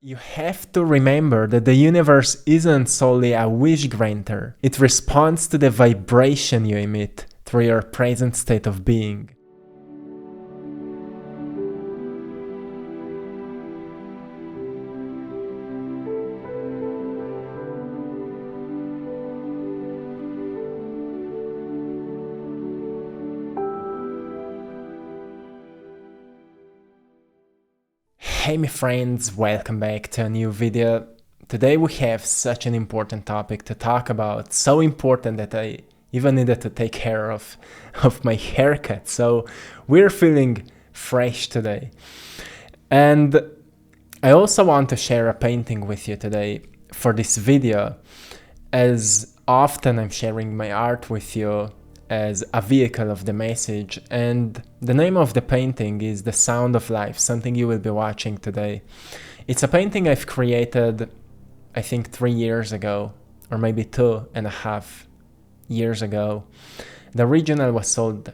You have to remember that the universe isn't solely a wish granter. It responds to the vibration you emit through your present state of being. Hey my friends, welcome back to a new video. Today we have such an important topic to talk about, so important that I even needed to take care of my haircut, so we're feeling fresh today. And I also want to share a painting with you today for this video, as often I'm sharing my art with you as a vehicle of the message, and the name of the painting is The Sound of Life, something you will be watching today. It's a painting I've created, I think 3 years ago, or maybe 2.5 years ago. The original was sold,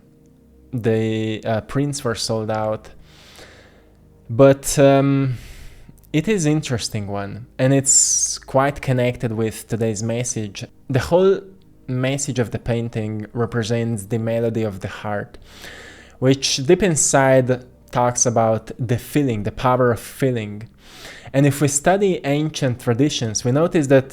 the prints were sold out, but it is an interesting one, and it's quite connected with today's message. The whole message of the painting represents the melody of the heart, which deep inside talks about the feeling, the power of feeling. And if we study ancient traditions, we notice that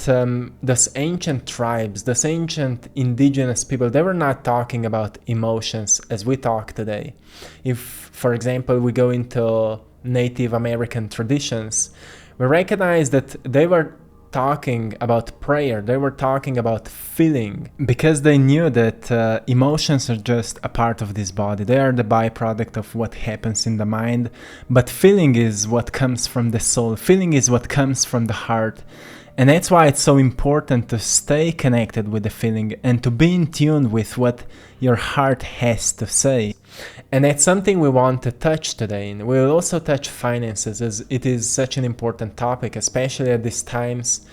those ancient tribes, those ancient indigenous people, they were not talking about emotions as we talk today. If, for example, we go into Native American traditions, we recognize that they were talking about prayer, they were talking about feeling, because they knew that emotions are just a part of this body. They are the byproduct of what happens in the mind, but feeling is what comes from the soul, feeling is what comes from the heart. And that's why it's so important to stay connected with the feeling and to be in tune with what your heart has to say. And that's something we want to touch today. And we'll also touch finances, as it is such an important topic, especially at these times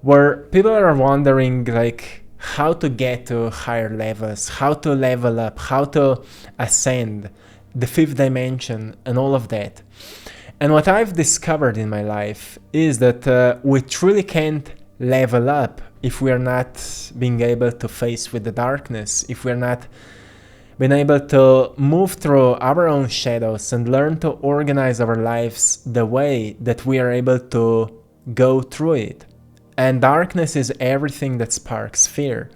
where people are wondering like how to get to higher levels, how to level up, how to ascend, the fifth dimension and all of that. And what I've discovered in my life is that we truly can't level up if we are not being able to face with the darkness, if we're not being able to move through our own shadows and learn to organize our lives the way that we are able to go through it. And darkness is everything that sparks fear.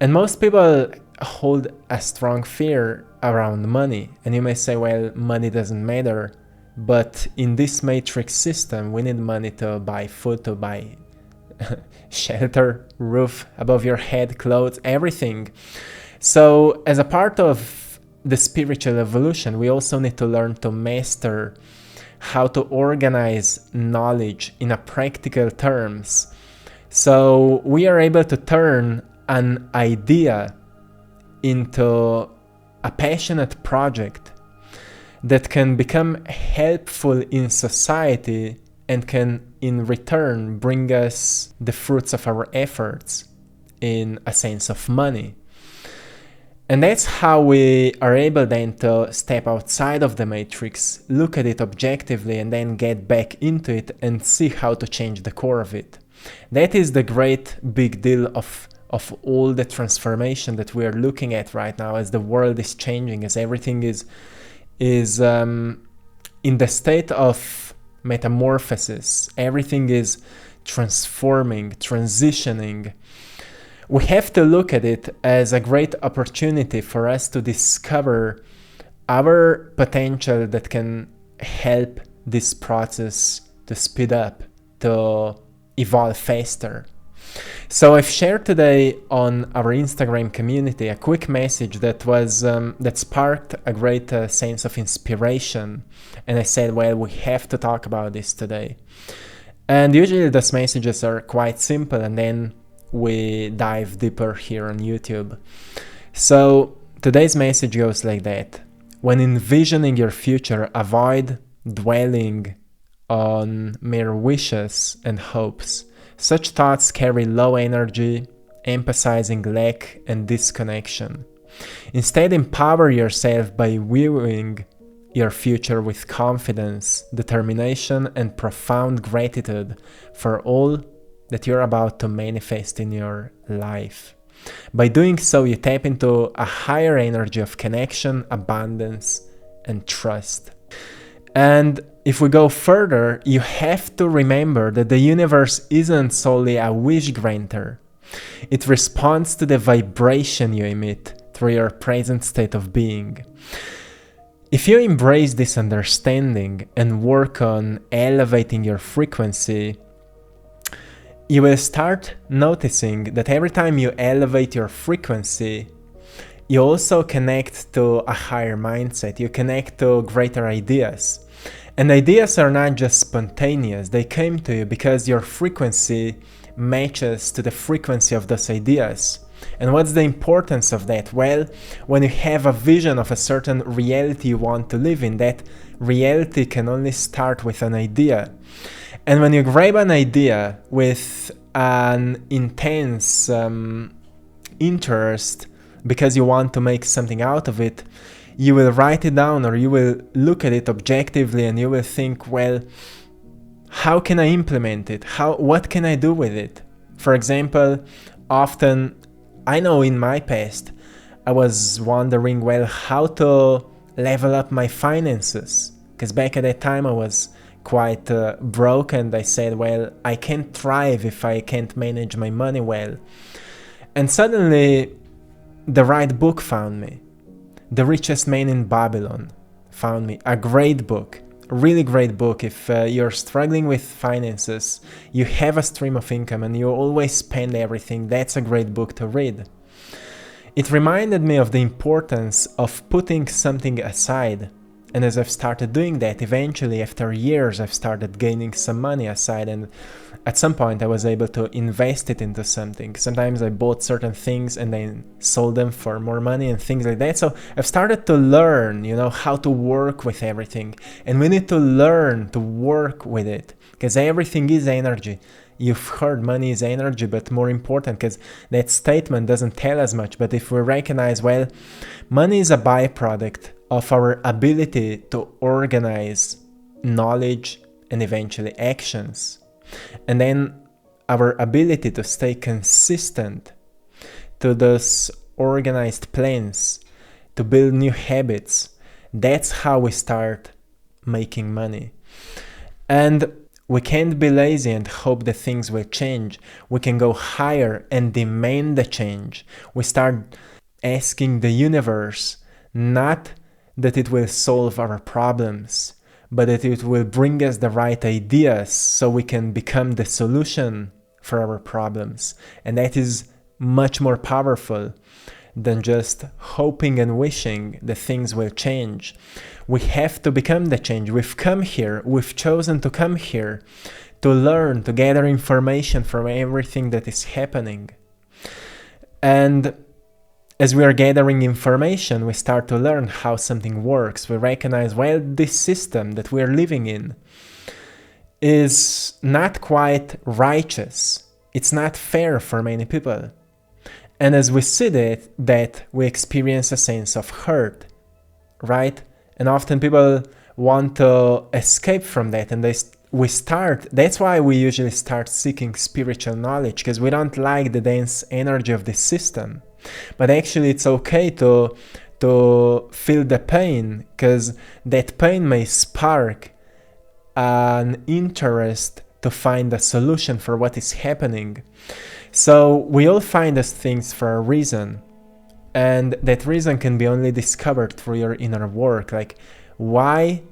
And most people hold a strong fear around money. And you may say, well, money doesn't matter. But in this matrix system, we need money to buy food, to buy shelter, roof above your head, clothes, everything. So as a part of the spiritual evolution, we also need to learn to master how to organize knowledge in a practical terms. So we are able to turn an idea into a passionate project that can become helpful in society and can in return bring us the fruits of our efforts in a sense of money. And that's how we are able then to step outside of the matrix, look at it objectively, and then get back into it and see how to change the core of it. That is the great big deal of all the transformation that we are looking at right now, as the world is changing, as everything is in the state of metamorphosis. Everything is transforming, transitioning. We have to look at it as a great opportunity for us to discover our potential that can help this process to speed up, to evolve faster. So I've shared today on our Instagram community a quick message that was that sparked a great sense of inspiration, and I said, well, we have to talk about this today. And usually those messages are quite simple, and then we dive deeper here on YouTube. So today's message goes like that. When envisioning your future, avoid dwelling on mere wishes and hopes. Such thoughts carry low energy, emphasizing lack and disconnection. Instead, empower yourself by viewing your future with confidence, determination, and profound gratitude for all that you're about to manifest in your life. By doing so, you tap into a higher energy of connection, abundance, and trust. And if we go further, you have to remember that the universe isn't solely a wish granter. It responds to the vibration you emit through your present state of being. If you embrace this understanding and work on elevating your frequency, you will start noticing that every time you elevate your frequency, you also connect to a higher mindset, you connect to greater ideas. And ideas are not just spontaneous, they came to you because your frequency matches to the frequency of those ideas. And what's the importance of that? Well, when you have a vision of a certain reality you want to live in, that reality can only start with an idea. And when you grab an idea with an intense interest because you want to make something out of it, you will write it down or you will look at it objectively and you will think, well, how can I implement it? What can I do with it? For example, often, I know in my past, I was wondering, well, how to level up my finances. Because back at that time I was quite broke and I said, well, I can't thrive if I can't manage my money well. And suddenly the right book found me. The Richest Man in Babylon found me. A great book, a really great book. If you're struggling with finances, you have a stream of income and you always spend everything, that's a great book to read. It reminded me of the importance of putting something aside. And as I've started doing that, eventually after years I've started gaining some money aside, and at some point I was able to invest it into something. Sometimes I bought certain things and then sold them for more money and things like that. So I've started to learn, how to work with everything. And we need to learn to work with it, because everything is energy. You've heard money is energy, but more important, because that statement doesn't tell us much. But if we recognize, well, money is a byproduct of our ability to organize knowledge and eventually actions. And then our ability to stay consistent to those organized plans, to build new habits. That's how we start making money. And we can't be lazy and hope that things will change. We can go higher and demand the change. We start asking the universe, not that it will solve our problems, but that it will bring us the right ideas so we can become the solution for our problems. And that is much more powerful than just hoping and wishing that things will change. We have to become the change. We've come here, we've chosen to come here to learn, to gather information from everything that is happening. And as we are gathering information, we start to learn how something works. We recognize, well, this system that we are living in is not quite righteous. It's not fair for many people. And as we see that we experience a sense of hurt, right? And often people want to escape from that, and that's why we usually start seeking spiritual knowledge, because we don't like the dense energy of the system. But actually it's okay to feel the pain, because that pain may spark an interest to find a solution for what is happening. So we all find those things for a reason, and that reason can be only discovered through your inner work. Like, why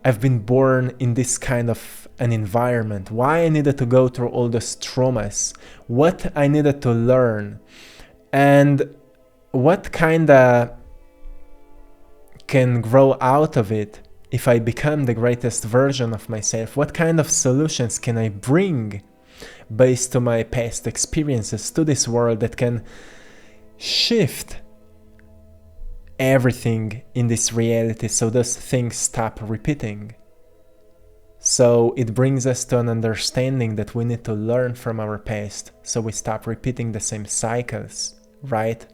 I've been born in this kind of an environment, why I needed to go through all those traumas, what I needed to learn, and what kinda can grow out of it if I become the greatest version of myself. What kind of solutions can I bring based on my past experiences to this world that can shift everything in this reality so those things stop repeating. So it brings us to an understanding that we need to learn from our past so we stop repeating the same cycles, right?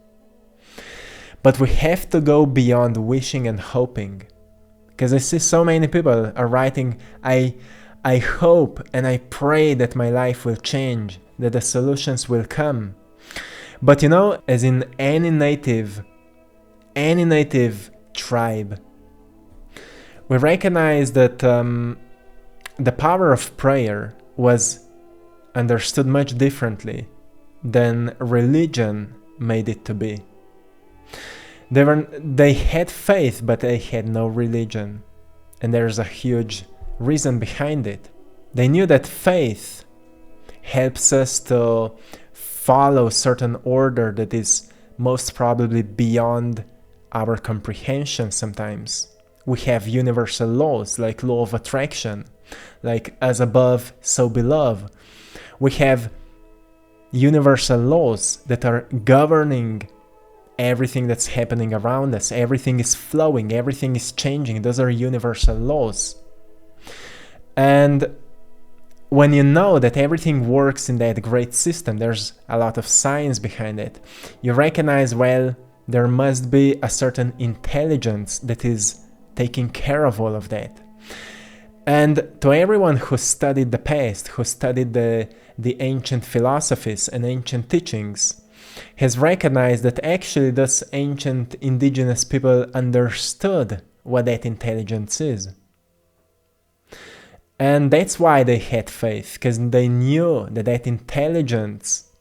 But we have to go beyond wishing and hoping. Because I see so many people are writing, I hope and I pray that my life will change, that the solutions will come. But you know, as in any native tribe, we recognize that the power of prayer was understood much differently than religion made it to be. They had faith, but they had no religion. And there's a huge reason behind it. They knew that faith helps us to follow certain order that is most probably beyond our comprehension sometimes. We have universal laws like law of attraction, like as above, so below. We have universal laws that are governing everything that's happening around us. Everything is flowing, everything is changing. Those are universal laws. And when you know that everything works in that great system, there's a lot of science behind it. You recognize, well, there must be a certain intelligence that is taking care of all of that. And to everyone who studied the past, who studied the ancient philosophies and ancient teachings, has recognized that actually those ancient indigenous people understood what that intelligence is. And that's why they had faith, because they knew that that intelligence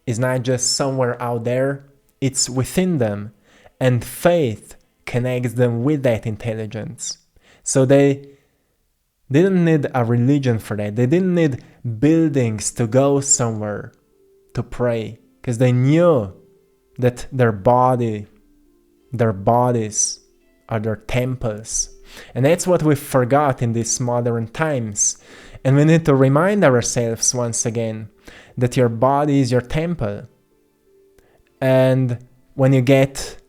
is not just somewhere out there, it's within them. And faith connects them with that intelligence. So they didn't need a religion for that. They didn't need buildings to go somewhere to pray, because they knew that their bodies are their temples. And that's what we forgot in these modern times. And we need to remind ourselves once again that your body is your temple. And when you get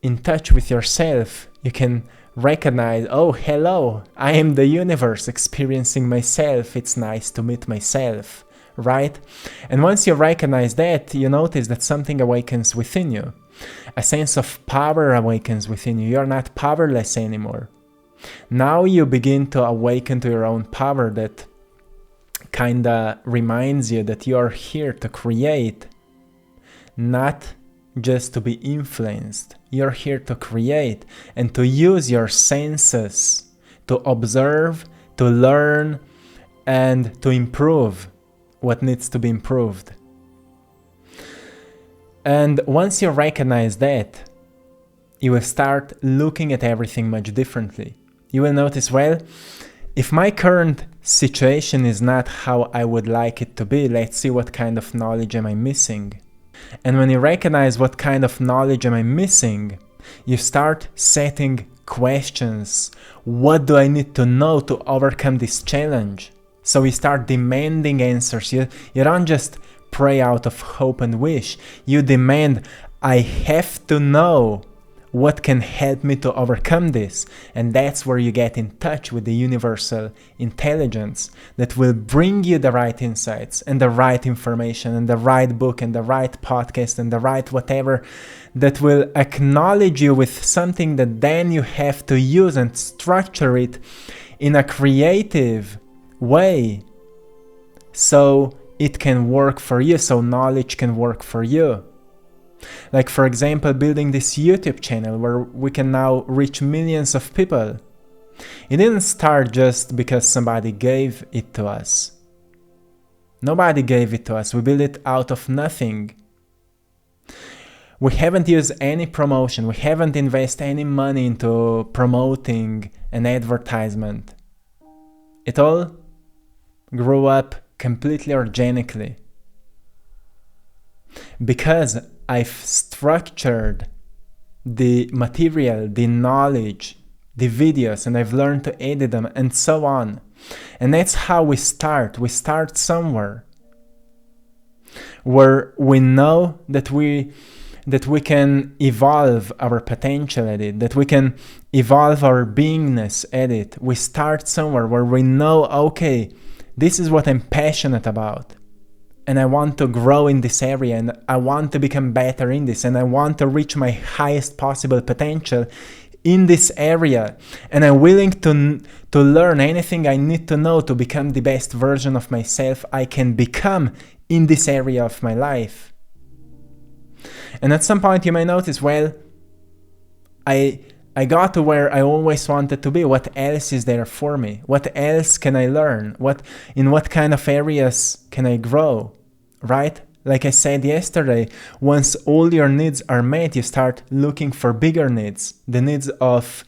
in touch with yourself, you can recognize, oh, hello, I am the universe experiencing myself. It's nice to meet myself, right? And once you recognize that, you notice that something awakens within you. A sense of power awakens within you. You're not powerless anymore. Now you begin to awaken to your own power that kinda reminds you that you are here to create, not just to be influenced. You're here to create and to use your senses to observe, to learn, and to improve what needs to be improved. And once you recognize that, you will start looking at everything much differently. You will notice, well, if my current situation is not how I would like it to be, let's see what kind of knowledge am I missing. And when you recognize what kind of knowledge am I missing, you start setting questions. What do I need to know to overcome this challenge? So you start demanding answers. You don't just pray out of hope and wish. You demand, I have to know what can help me to overcome this. And that's where you get in touch with the universal intelligence that will bring you the right insights and the right information and the right book and the right podcast and the right whatever that will acknowledge you with something that then you have to use and structure it in a creative way so it can work for you, so knowledge can work for you. Like, for example, building this YouTube channel where we can now reach millions of people. It didn't start just because somebody gave it to us. Nobody gave it to us. We built it out of nothing. We haven't used any promotion. We haven't invested any money into promoting an advertisement. It all grew up completely organically. Because I've structured the material, the knowledge, the videos, and I've learned to edit them and so on. And that's how we start. We start somewhere where we know that we can evolve our potential at it, that we can evolve our beingness at it. We start somewhere where we know, okay, this is what I'm passionate about. And I want to grow in this area, and I want to become better in this, and I want to reach my highest possible potential in this area, and I'm willing to learn anything I need to know to become the best version of myself I can become in this area of my life. And at some point you may notice, well, I got to where I always wanted to be. What else is there for me? What else can I learn? In what kind of areas can I grow? Right? Like I said yesterday, once all your needs are met, you start looking for bigger needs. The needs of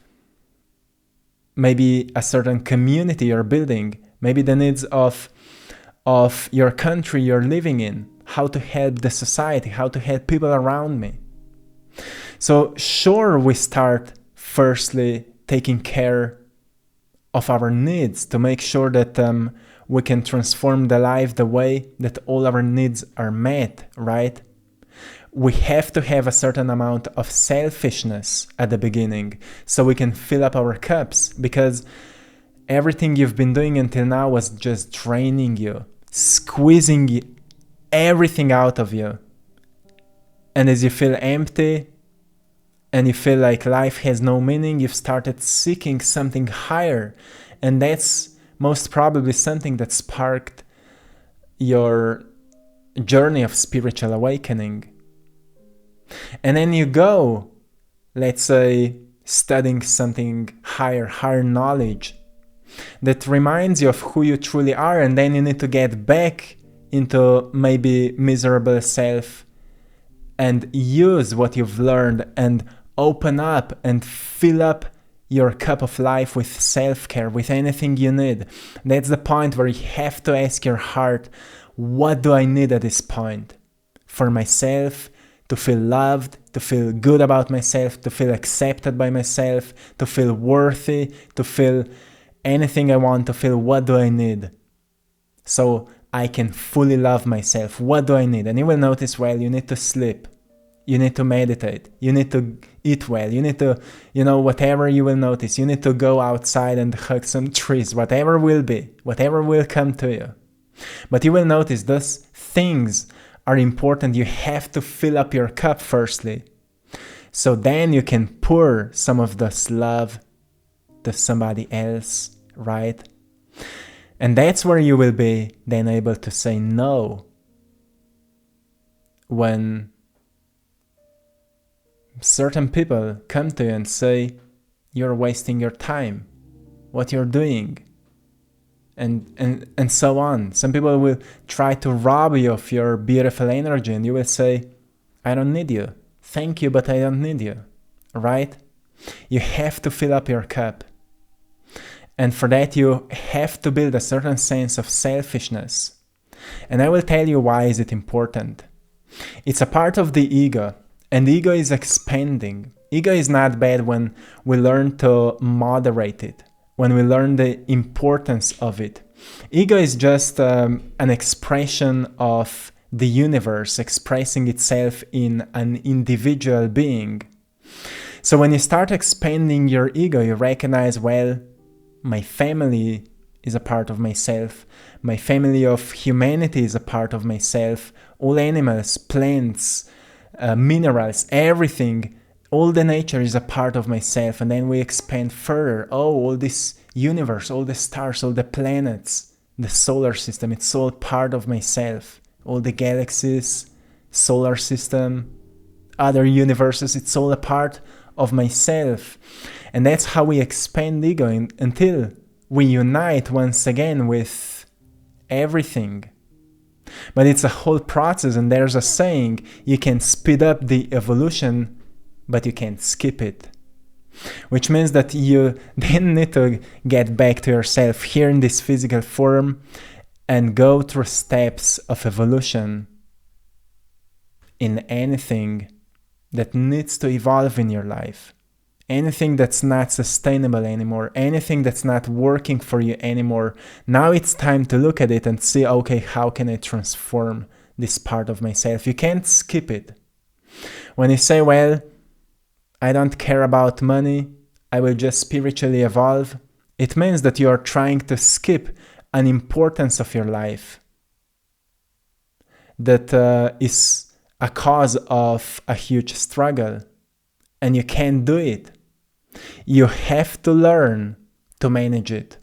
maybe a certain community you're building, maybe the needs of your country you're living in, how to help the society, how to help people around me. So sure, we start firstly taking care of our needs to make sure that we can transform the life the way that all our needs are met, right? We have to have a certain amount of selfishness at the beginning so we can fill up our cups, because everything you've been doing until now was just draining you, squeezing everything out of you. And as you feel empty and you feel like life has no meaning, you've started seeking something higher. And that's most probably something that sparked your journey of spiritual awakening. And then you go, let's say, studying something higher knowledge that reminds you of who you truly are, and then you need to get back into maybe miserable self and use what you've learned and open up and fill up your cup of life with self-care, with anything you need. That's the point where you have to ask your heart, what do I need at this point? For myself, to feel loved, to feel good about myself, to feel accepted by myself, to feel worthy, to feel anything I want to feel. What do I need so I can fully love myself? What do I need? And you will notice, well, you need to sleep. You need to meditate. You need to eat well. You need to, whatever you will notice. You need to go outside and hug some trees, whatever will be, whatever will come to you. But you will notice those things are important. You have to fill up your cup firstly. So then you can pour some of this love to somebody else, right? And that's where you will be then able to say no when certain people come to you and say, you're wasting your time, what you're doing, and so on. Some people will try to rob you of your beautiful energy, and you will say, I don't need you. Thank you, but I don't need you, right? You have to fill up your cup. And for that, you have to build a certain sense of selfishness. And I will tell you why is it important. It's a part of the ego, and the ego is expanding. Ego is not bad when we learn to moderate it, when we learn the importance of it. Ego is just an expression of the universe expressing itself in an individual being. So when you start expanding your ego, you recognize, well, my family is a part of myself. My family of humanity is a part of myself. All animals, plants, minerals, everything, all the nature is a part of myself. And then we expand further. Oh, all this universe, all the stars, all the planets, the solar system, it's all part of myself. All the galaxies, solar system, other universes, it's all a part of myself. And that's how we expand ego until we unite once again with everything. But it's a whole process, and there's a saying, you can speed up the evolution, but you can't skip it. Which means that you then need to get back to yourself here in this physical form and go through steps of evolution in anything that needs to evolve in your life. Anything that's not sustainable anymore, anything that's not working for you anymore. Now it's time to look at it and see, okay, how can I transform this part of myself? You can't skip it. When you say, well, I don't care about money, I will just spiritually evolve, it means that you are trying to skip an importance of your life that is a cause of a huge struggle, and you can't do it. You have to learn to manage it.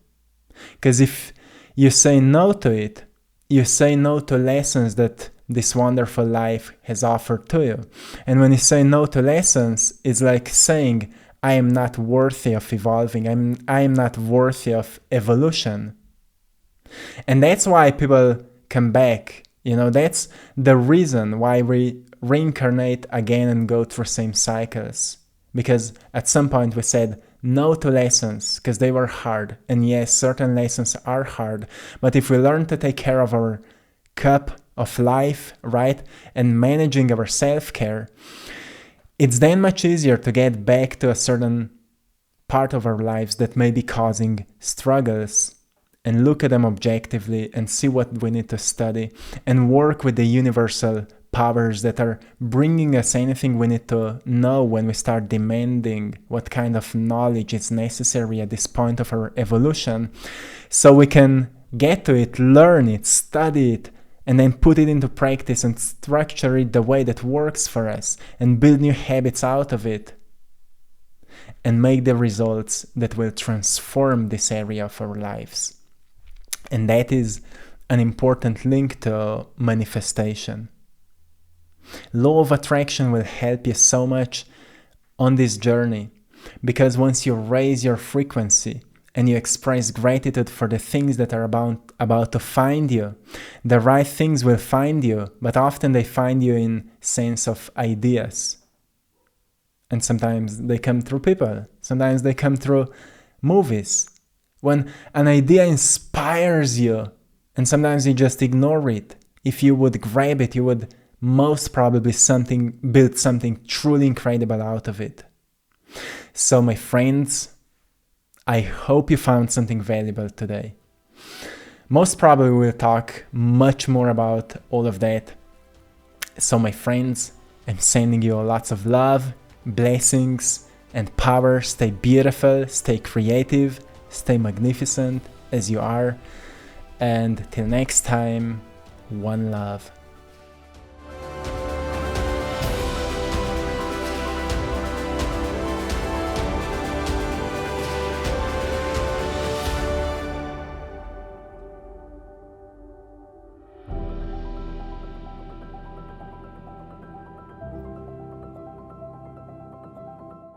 Because if you say no to it, you say no to lessons that this wonderful life has offered to you. And when you say no to lessons, it's like saying, I am not worthy of evolving. I am not worthy of evolution. And that's why people come back. That's the reason why we reincarnate again and go through same cycles. Because at some point we said no to lessons because they were hard. And yes, certain lessons are hard. But if we learn to take care of our cup of life, right, and managing our self-care, it's then much easier to get back to a certain part of our lives that may be causing struggles and look at them objectively and see what we need to study and work with the universal powers that are bringing us anything we need to know when we start demanding what kind of knowledge is necessary at this point of our evolution, so we can get to it, learn it, study it, and then put it into practice and structure it the way that works for us and build new habits out of it and make the results that will transform this area of our lives. And that is an important link to manifestation. Law of attraction will help you so much on this journey, because once you raise your frequency and you express gratitude for the things that are about to find you, the right things will find you, but often they find you in sense of ideas. And sometimes they come through people, sometimes they come through movies. When an idea inspires you, and sometimes you just ignore it, if you would grab it, you would most probably build something truly incredible out of it. So my friends, I hope you found something valuable today. Most probably we'll talk much more about all of that. So my friends, I'm sending you lots of love, blessings, and power. Stay beautiful, stay creative, stay magnificent as you are. And till next time, one love.